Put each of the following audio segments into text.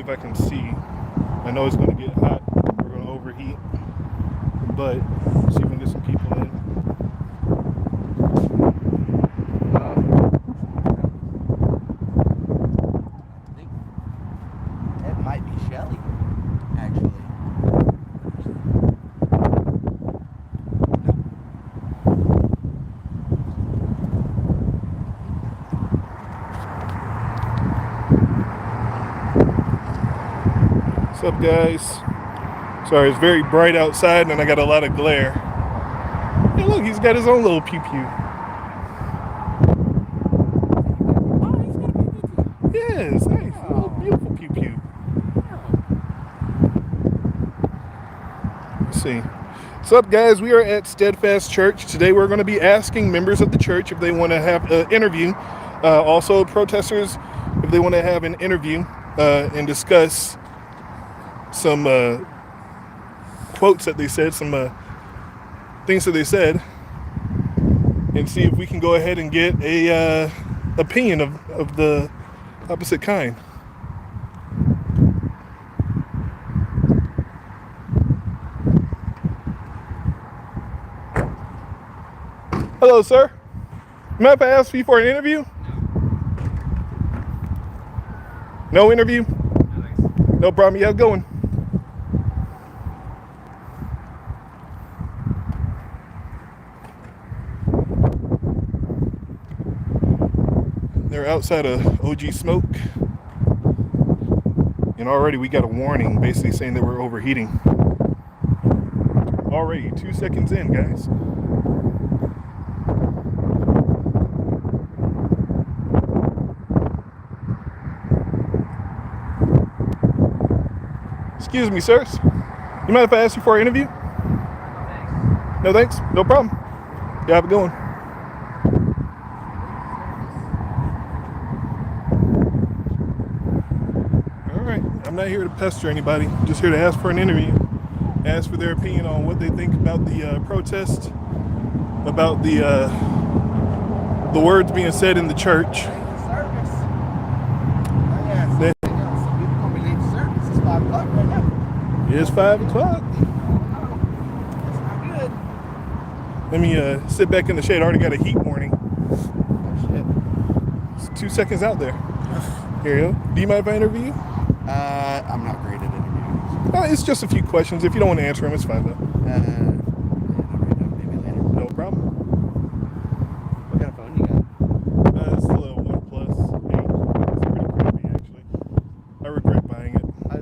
if I can see. I know it's going to get hot. We're going to overheat. But see if we can get some people in. I think it might be Shelly, actually. What's up, guys? Sorry, it's very bright outside and I got a lot of glare. Hey, look, he's got his own little pew pew. Oh, he's got a pew pew. Yeah, it's nice. A little beautiful pew pew. Let's see. What's up, guys? We are at Stedfast Church. Today we're going to be asking members of the church if they want to have an interview. Also, protesters, if they want to have an interview and discuss some quotes that they said, some things that they said, and see if we can go ahead and get a opinion of the opposite kind. Hello, sir. Mind if I ask you for an interview? No interview? No problem. You have a good one. They're outside of OG Smoke. And already we got a warning basically saying that we're overheating. Already 2 seconds in, guys. Excuse me, sirs. You mind if I ask you for an interview? No thanks. No problem. You have a good one. All right. I'm not here to pester anybody. I'm just here to ask for an interview. Ask for their opinion on what they think about the protest, about the words being said in the church. It is 5 o'clock. That's not good. Let me sit back in the shade. I already got a heat warning. Oh, shit. It's 2 seconds out there. Here you go. Do you mind if I interview you? I'm not great at interviews. It's just a few questions. If you don't want to answer them, it's fine though. Maybe later. No problem. What kind of phone you got? It's the OnePlus 8. It's pretty crappy, actually. I regret buying it. I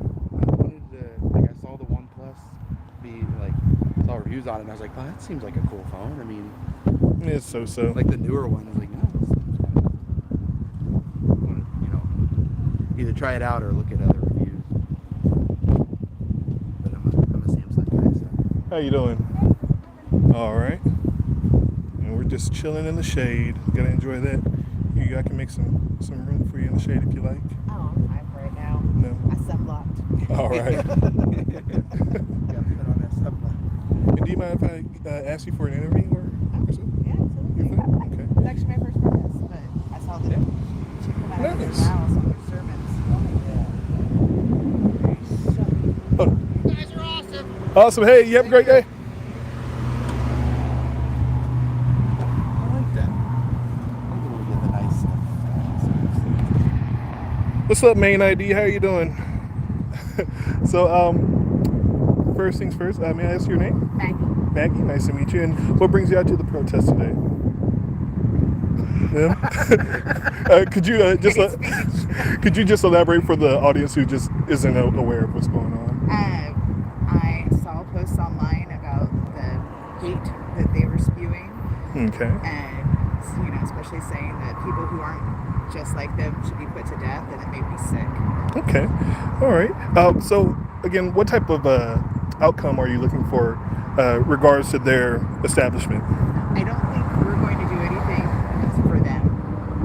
wanted to, like, I saw the OnePlus saw reviews on it, and I was like, oh, that seems like a cool phone. I mean, It's so-so. like the newer one, I was like, no, this seems kind of, either try it out or look at other reviews. But I'm a Samsung guy, so. How you doing? All right. And we're just chilling in the shade. Gotta enjoy that. I can make some room for you in the shade if you like. Oh, I'm fine for right now. No. I sunblocked. All right. Gotta put on that sunblock. And do you mind if I ask you for an interview or something? Yeah, absolutely. You're fine? Okay. It's actually my first protest, but I saw the chick come out of their Nice. house on their sermons. Oh. You guys are awesome. Awesome. Hey, you have a great day. I like that. I think we'll get the nice stuff. What's up, Main ID? How you doing? So, first things first, may I ask your name? Maggie. Maggie, nice to meet you. And what brings you out to the protest today? Yeah. Could you just elaborate for the audience who just isn't aware of what's going on? I saw posts online about the hate that they were spewing, Okay. and especially saying that people who aren't just like them should be put to death, and it made me sick. Okay. All right. So again, what type of outcome are you looking for regards to their establishment? I don't think we're going to do anything for them.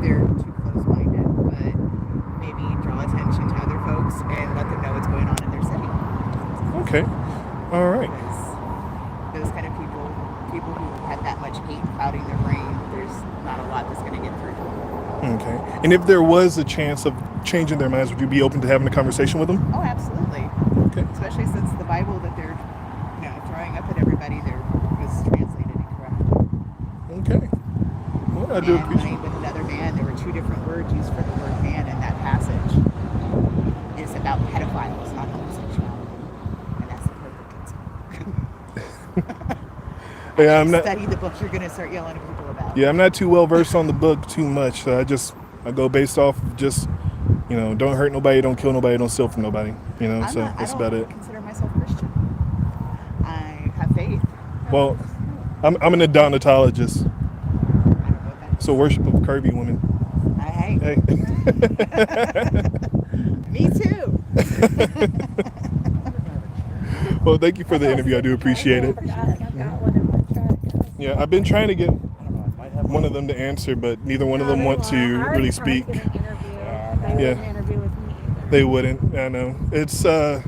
They're too close-minded, but maybe draw attention to other folks and let them know what's going on in their city. Okay. All right. Because those kind of people who have that much hate clouding their brain, there's not a lot that's going to get through. Okay. And if there was a chance of changing their minds, would you be open to having a conversation with them? Oh, absolutely. Okay. Especially since the Bible that they're throwing up at everybody there was translated incorrectly. Okay. Well, I do And appreciate lying with another man, there were 2 different words used for the word man in that passage. It's about pedophiles, not homosexuality. And that's the perfect answer. Yeah, I'm not. Study the book you're going to start yelling at people about. Yeah, I'm not too well versed on the book too much. So I go based off of just, don't hurt nobody, don't kill nobody, don't steal from nobody. That's about it. I don't consider myself Christian. I have faith. Well, I'm an odontologist, I don't know what that is. so worship of curvy women. Hey. Hey. Me too. Well, thank you for the interview. I do appreciate it. Yeah, I've been trying to get one of them to answer, but neither one of them want to really speak. Yeah. Interview with me either. They wouldn't. I know. It's one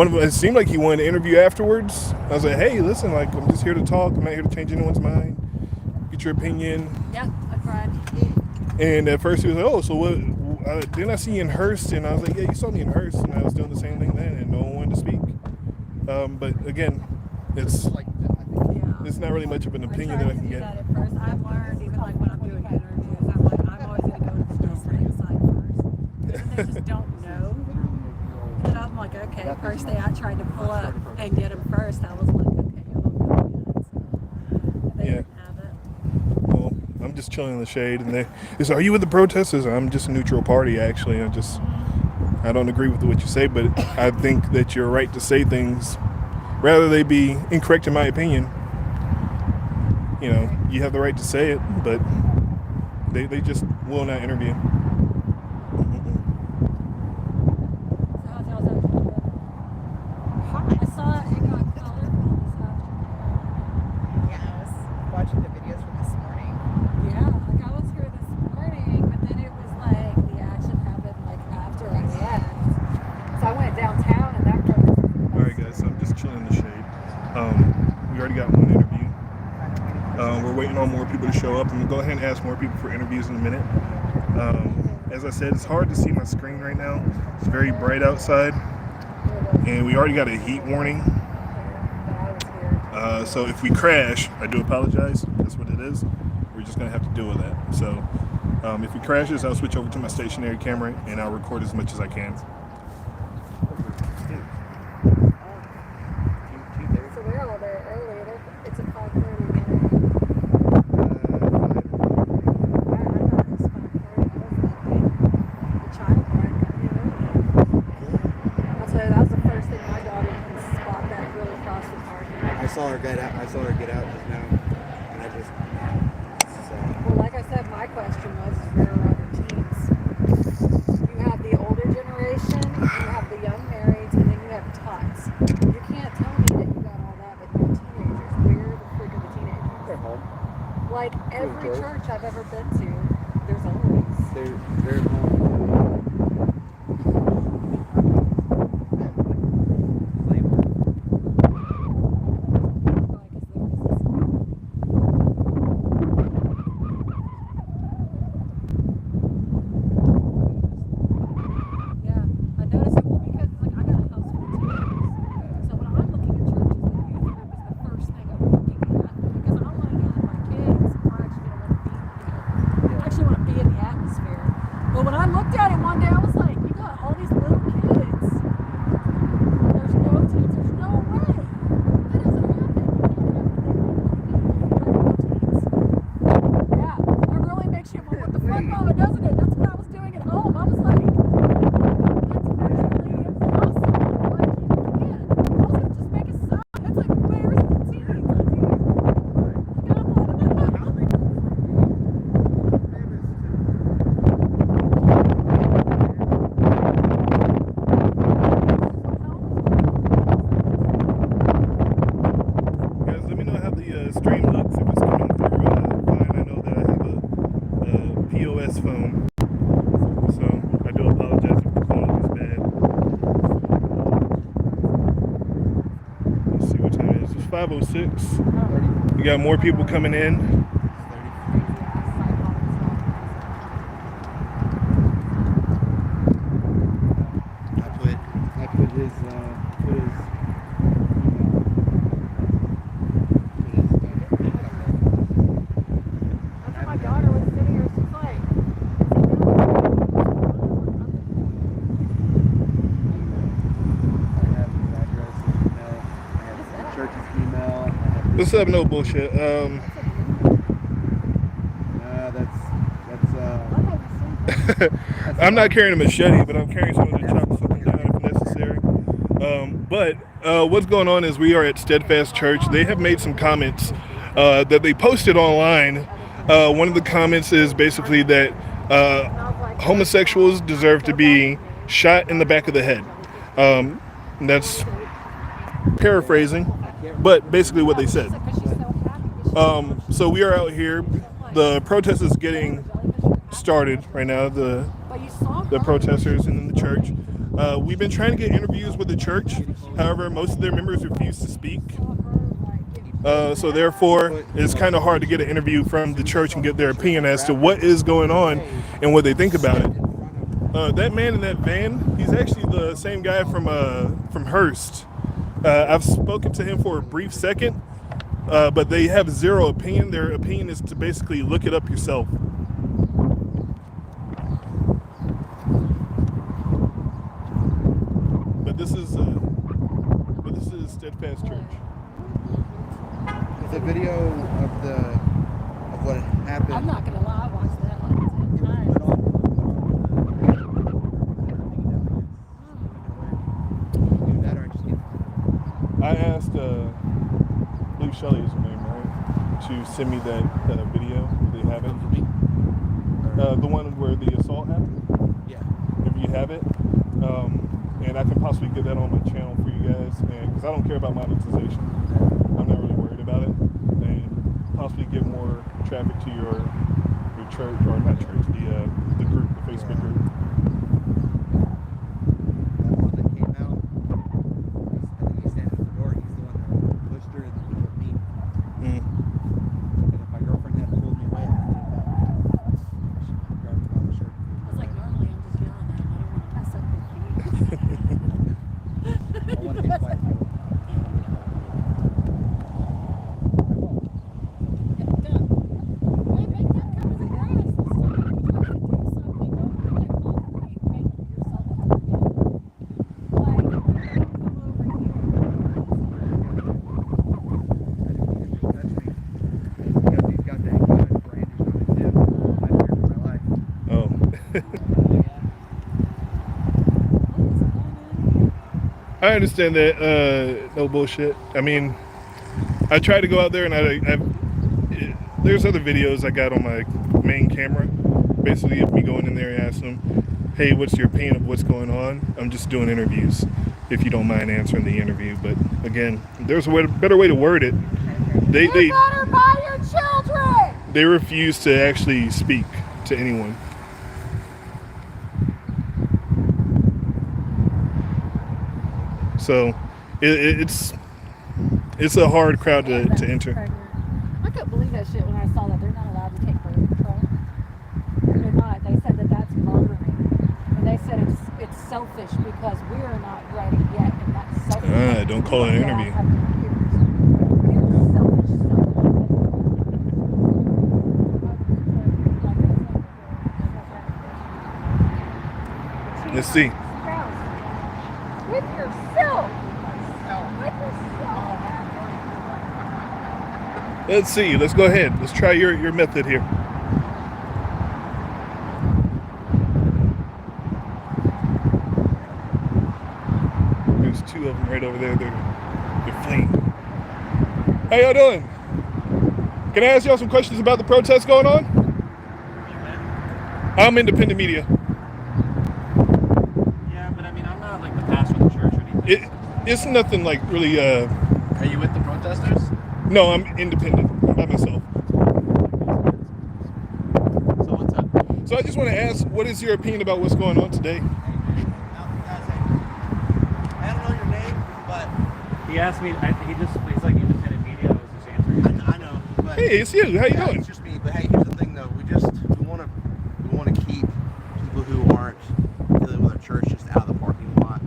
of them. It seemed like he wanted to interview afterwards. I was like, hey, listen, like I'm just here to talk. I'm not here to change anyone's mind. Get your opinion. Yeah, I tried. And at first he was like, oh, so what? Didn't I see you in Hearst? And I was like, yeah, you saw me in Hearst, and I was doing the same thing then, and no one wanted to speak. But again, it's not really much of an opinion that I can get. That at first. I've learned, even like when I'm doing interviews, I'm always going to go to the listening side first. And they just don't know. And I'm like, okay, first day I tried to pull up and get them first. I was like, okay, you'll go with that. So they didn't have it. Well, I'm just chilling in the shade, and they say, are you with the protesters? I'm just a neutral party, actually. I don't agree with what you say, but I think that you're right to say things, rather they be incorrect in my opinion. You have the right to say it, but they just will not interview. So how's that? I saw it got colorful this afternoon. Yeah, I was watching the videos from this morning. Yeah, like I was here this morning, but then it was like the action happened like after I left. So I went downtown and that drove. All right, guys, so I'm just chilling in the shade. We already got one interview. We're waiting on more people to show up. I'm going to go ahead and ask more people for interviews in a minute. As I said, it's hard to see my screen right now. It's very bright outside, and we already got a heat warning. So if we crash, I do apologize. That's what it is. We're just going to have to deal with that. So if it crashes, I'll switch over to my stationary camera, and I'll record as much as I can. So they're all there early. It's at 5:30. I saw her get out just now, and I just. Well, like I said, my question was, where are other teams? You have the older generation, you have the young marrieds, and then you have tots. You can't tell me that you got all that with no teenagers. Where the frick are the teenagers? They're home. Like every church I've ever been to, there's always. They're home. It's 5:06. We got more people coming in. put his I thought my daughter was sitting here. She's like, I have his address, his email, I have the church's email, I have Let's have no bullshit. I'm not carrying a machete, but I'm carrying something to chop something down if necessary. But what's going on is we are at Stedfast Church. They have made some comments that they posted online. One of the comments is basically that homosexuals deserve to be shot in the back of the head. That's paraphrasing, but basically what they said. So we are out here. The protest is getting started right now. The protesters in the church. We've been trying to get interviews with the church. However, most of their members refuse to speak. So therefore, it's kind of hard to get an interview from the church and get their opinion as to what is going on and what they think about it. That man in that van, he's actually the same guy from Hearst. I've spoken to him for a brief second, but they have zero opinion. Their opinion is to basically look it up yourself. But this is Stedfast Church. It's a video of what happened. I'm not gonna lie, I watched that like 10 times. Do that or just get I asked, I believe Shelly is her name, right, to send me that video. They have it. The one where the assault happened. Yeah. If you have it, and I can possibly get that on my channel for you guys, and because I don't care about monetization, I'm not really worried about it, and possibly get more traffic to your church, or not church, the group, the Facebook group. That one that came out, I think he's standing at the door. He's the one that pushed her and then put me. Mm. And if my girlfriend had pulled me away, I would have done that. She grabbed me by the shirt. I was like, normally I'm just yelling at him. I don't want to mess up with you. I want to be quiet. I understand that, no bullshit. I mean, I tried to go out there and there's other videos I got on my main camera, basically of me going in there and asking them, hey, what's your opinion of what's going on? I'm just doing interviews, if you don't mind answering the interview. But again, there's a better way to word it. They better buy your children! They refuse to actually speak to anyone. So it's a hard crowd to enter. I couldn't believe that shit when I saw that they're not allowed to take birth control. They're not. They said that that's murdering. And they said it's selfish because we're not ready yet, and that's selfish. Don't call it an interview. Let's see. With yourself. Let's see. Let's go ahead. Let's try your method here. There's two of them right over there. They're fleeing. How y'all doing? Can I ask y'all some questions about the protest going on? I'm independent media. Yeah, but I mean, I'm not like the pastor of the church or anything. It's nothing like really. Are you with the protesters? No, I'm independent. I'm by myself. So what's up? So I just want to ask, what is your opinion about what's going on today? I don't know your name, but He asked me. He's like independent media. I was just answering. I know. But Hey, it's you. How you yeah, doing? it's just me. But hey, here's the thing, though. We want to keep people who aren't dealing with our church just out of the parking lot.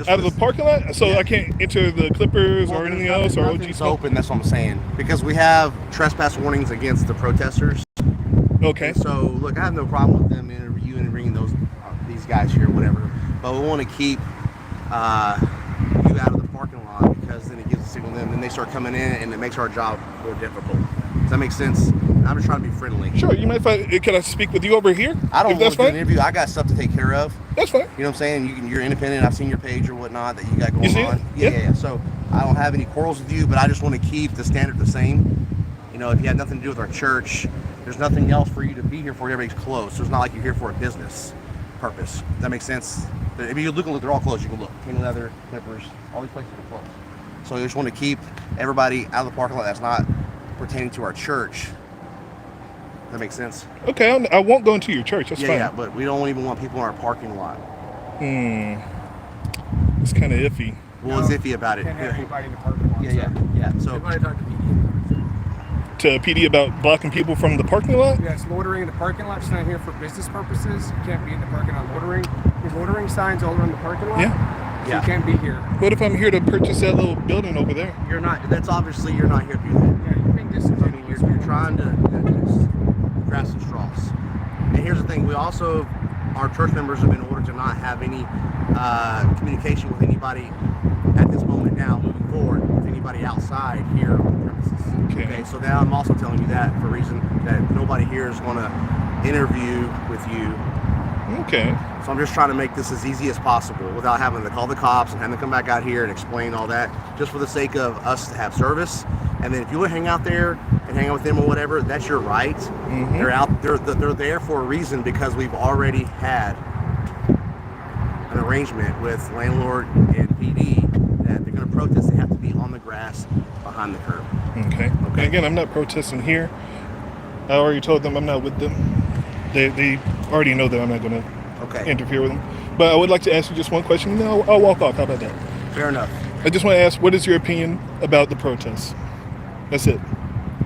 Just Out of for the parking lot? So Yeah. I can't enter the Clippers Well, or anything there's else or OG nothing's stuff? open. That's what I'm saying. Because we have trespass warnings against the protesters. Okay. And so, look, I have no problem with them interviewing these guys here, whatever. But we want to keep you out of the parking lot because then it gives a signal to them, and they start coming in, and it makes our job more difficult. Does that make sense? I'm just trying to be friendly. Sure. You mind if can I speak with you over here? I don't If want that's to do an fine? interview. I got stuff to take care of. That's fine. You know what I'm saying? You're independent. I've seen your page or whatnot that you got going You see it? on. Yeah. Yeah. So I don't have any quarrels with you, but I just want to keep the standard the same. You know, if you had nothing to do with our church, there's nothing else for you to be here for. Everybody's closed. So it's not like you're here for a business purpose. Does that make sense? If you look, they're all closed. You can look. King Leather, Clippers, all these places are closed. So I just want to keep everybody out of the parking lot that's not pertaining to our church. That makes sense? Okay. I won't go into your church. That's fine. Yeah, but we don't even want people in our parking lot. It's kind of iffy. Well, it's iffy about it. Can't have anybody in the parking lot. Yeah. So Everybody talk to PD. To PD about blocking people from the parking lot? Yes, loitering in the parking lot. It's not here for business purposes. You can't be in the parking lot loitering. There's loitering signs all around the parking lot. Yeah. So you can't be here. What if I'm here to purchase that little building over there? you're not. That's obviously you're not here to do that. Yeah, you're being I disingenuous. mean, you're trying to just grasp some straws. And here's the thing: we also, our church members have been ordered to not have any communication with anybody at this moment now, moving forward, with anybody outside here on the premises. Okay. So now I'm also telling you that for a reason that nobody here is going to interview with you. Okay. So I'm just trying to make this as easy as possible without having to call the cops and having to come back out here and explain all that, just for the sake of us to have service. And then if you want to hang out there and hang out with them or whatever, that's your right. They're there for a reason because we've already had an arrangement with landlord and PD that they're going to protest. They have to be on the grass behind the curb. Okay. And again, I'm not protesting here. I already told them I'm not with them. They already know that I'm not going to interfere with them. But I would like to ask you just one question, and then I'll walk off. How about that? Fair enough. I just want to ask, what is your opinion about the protests? That's it.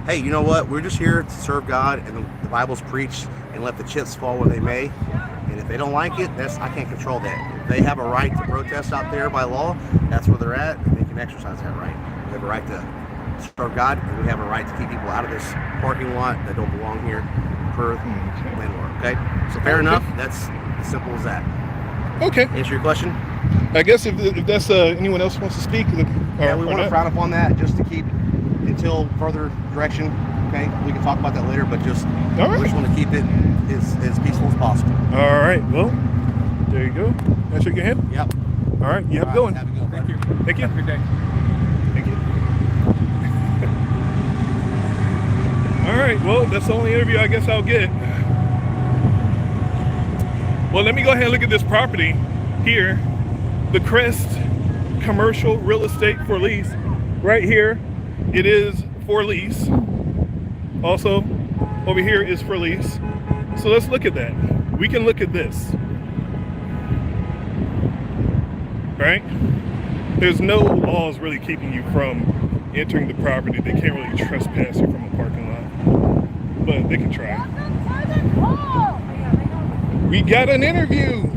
Hey, you know what? We're just here to serve God, and the Bible's preached, and let the chips fall where they may. And if they don't like it, I can't control that. If they have a right to protest out there by law, that's where they're at, and they can exercise that right. We have a right to serve God, and we have a right to keep people out of this parking lot that don't belong here per landlord. Okay? So fair enough. That's as simple as that. Okay. Answer your question? I guess if that's anyone else wants to speak. Yeah, we want to frown upon that just to keep until further direction. Okay, we can talk about that later, but just we just want to keep it as peaceful as possible. All right. Well, there you go. Can I shake your hand? Yep. All right. You have a good one. Have a good one. Thank you. Thank you. Have a good day. Thank you. All right. Well, that's the only interview I guess I'll get. Well, let me go ahead and look at this property here. The Crest Commercial Real Estate for Lease. Right here, it is for lease. Also, over here is for lease. So let's look at that. We can look at this. Right? There's no laws really keeping you from entering the property. They can't really trespass you from a parking lot. But they can try. We got an interview.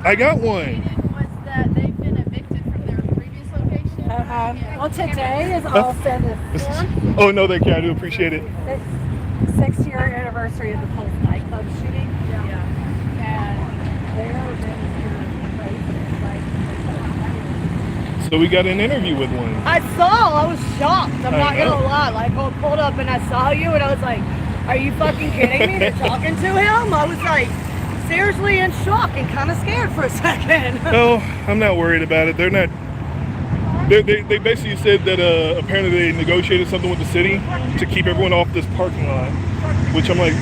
I got one. Was that they've been evicted from their previous location? Well, today is also the Oh, no, thank you. I do appreciate it. 6th-year anniversary of the Pulse nightclub shooting. Yeah. And they're So we got an interview with one. I was shocked. I'm not gonna lie. Like, I pulled up and I saw you and I was like, are you fucking kidding me? They're talking to him? I was like, seriously in shock and kind of scared for a second. No, I'm not worried about it. They're not. They basically said that apparently they negotiated something with the city to keep everyone off this parking lot, which I'm like,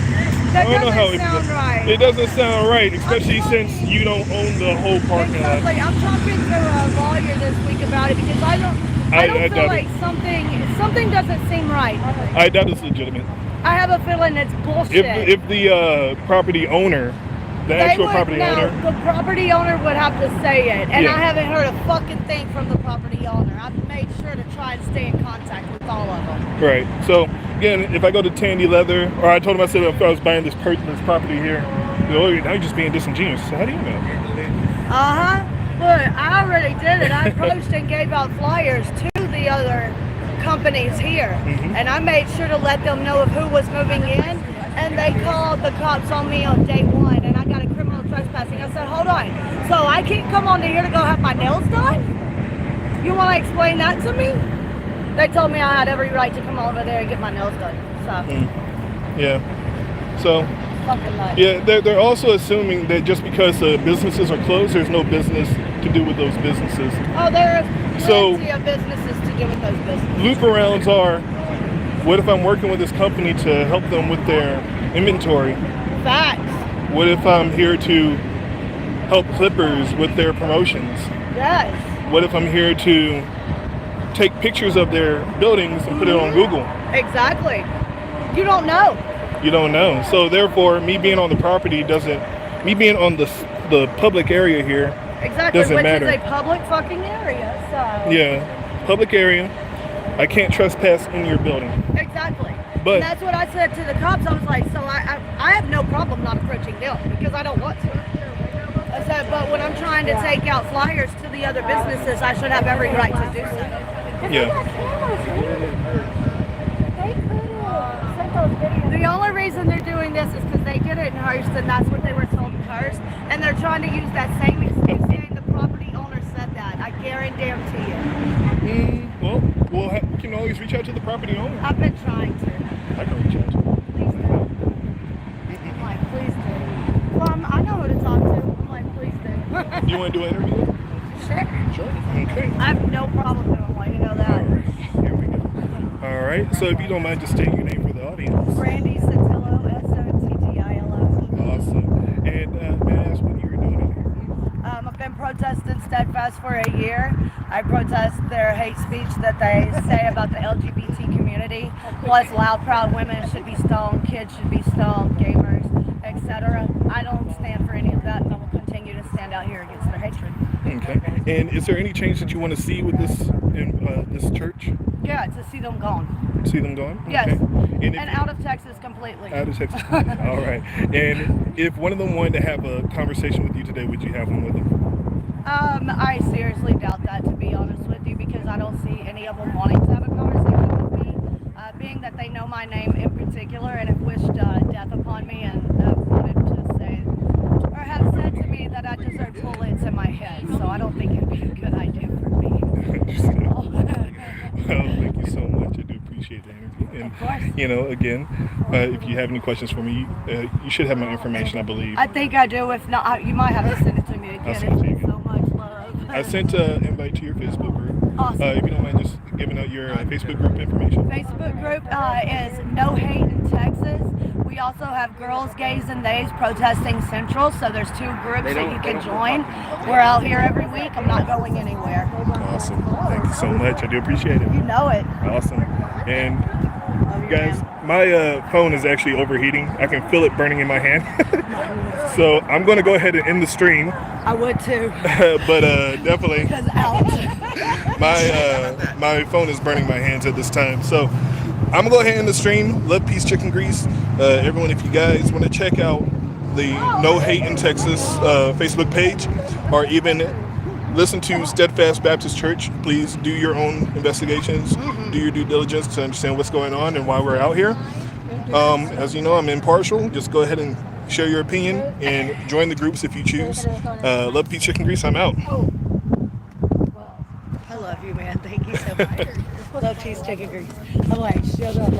I don't know how sound right. It doesn't sound right, especially since you don't own the whole parking lot. Exactly. I'm talking to a lawyer this week about it because I don't feel like something doesn't seem right. I doubt it's legitimate. I have a feeling it's bullshit. If the property owner, the property owner. The property owner would have to say it, and Yeah. I haven't heard a fucking thing from the property owner. I've made sure to try and stay in contact with all of them. Right. So again, if I go to Tandy Leather, or I told him I said if I was buying this property here, they're like, now you're just being disingenuous. So how do you know? Look, I already did it. I approached and gave out flyers to the other companies here, and I made sure to let them know of who was moving in, and they called the cops on me on day one, and I got a criminal trespassing. I said, hold on, so I can't come on here to go have my nails done? You want to explain that to me? They told me I had every right to come over there and get my nails done. So Yeah. So fucking nuts. yeah, they're also assuming that just because businesses are closed, there's no business to do with those businesses. Oh, there is So- plenty of businesses to do with those businesses. Loop arounds are, what if I'm working with this company to help them with their inventory? Facts. What if I'm here to help Clippers with their promotions? Yes. What if I'm here to take pictures of their buildings and put it on Google? Exactly. You don't know. You don't know. So therefore, me being on the property me being on the public area here, Exactly, doesn't which matter. is a public fucking area, so. yeah, public area, I can't trespass in your building. Exactly. But- and that's what I said to the cops. I was like, so I have no problem not approaching them because I don't want to. I said, but when I'm trying to take out flyers to the other businesses, I should have every right to do so. Yeah. The only reason they're doing this is because they did it in Hearst, and that's what they were told in Hearst, and they're trying to use that same excuse saying the property owner said that. I guarantee you. Well, we can always reach out to the property owner. I've been trying to. I can reach out to them. Please do. I'm like, please do. Well, I know who to talk to. I'm like, please do. You want to do an interview? Sure. Okay. I have no problem doing one. You know that. Here we go. All right. So if you don't mind just stating your name for the audience. Brandy Sotillo, SOTTILO. Awesome. And may I ask what you were doing in here? I've been protesting Stedfast for a year. I protest their hate speech that they say about the LGBT community. Plus, loud, proud women should be stoned, kids should be stoned, gamers, etc. I don't stand for any of that, and I will continue to stand out here against their hatred. Okay. And is there any change that you want to see with this church? Yeah, to see them gone. See them gone? Yes. Okay. And if- out of Texas completely. Out of Texas. All right. And if one of them wanted to have a conversation with you today, would you have one with them? I seriously doubt that, to be honest with you, because I don't see any of them wanting to have a conversation with me, being that they know my name in particular and have wished death upon me and wanted to say, or have said to me that I deserve bullets in my head. So I don't think it'd be a good idea for me. Well, thank you so much. I do appreciate the interview. And, Of course. you know, again, if you have any questions for me, you should have my information, I believe. I think I do. If not, you might have to send it to me I'll again. send it to you It's so much love. I sent an invite to your Facebook group. Awesome. If you don't mind just giving out your Facebook group information. Facebook group is No Hate in Texas. We also have Girls, Gays, and Theys protesting Central. So there's two groups that you can join. We're out here every week. I'm not going anywhere. Awesome. Thank you so much. I do appreciate it. You know it. Awesome. And guys, my phone is actually overheating. I can feel it burning in my hand. So I'm going to go ahead and end the stream. I would too. But definitely, Because out. my phone is burning my hands at this time. So I'm gonna go ahead and end the stream. Love, peace, chicken grease. Everyone, if you guys want to check out the No Hate in Texas Facebook page, or even listen to Stedfast Baptist Church, please do your own investigations, do your due diligence to understand what's going on and why we're out here. As you know, I'm impartial. Just go ahead and share your opinion and join the groups if you choose. Love, peace, chicken grease. I'm out. I love you, man. Thank you so much. Love cheese, chicken grease. I'm like, shut up.